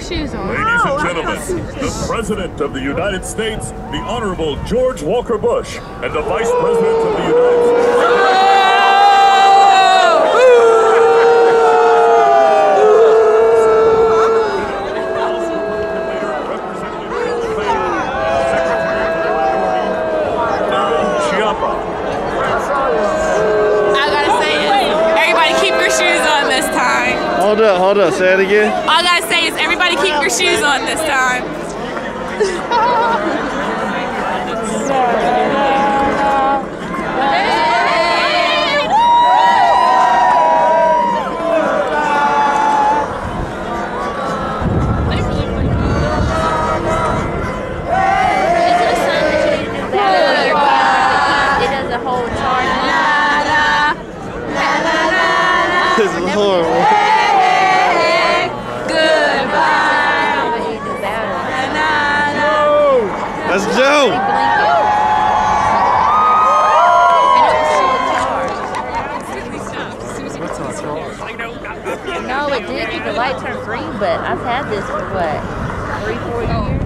shoes on. Ladies and gentlemen, the President of the United States, the Honorable George Walker Bush, and the Vice President of the United States. Hold up, say it again. All I gotta say is everybody keep your shoes on this time. This is horrible. That's Joe. No, it did. The light turned green, but I've had this for what, 3-4 years.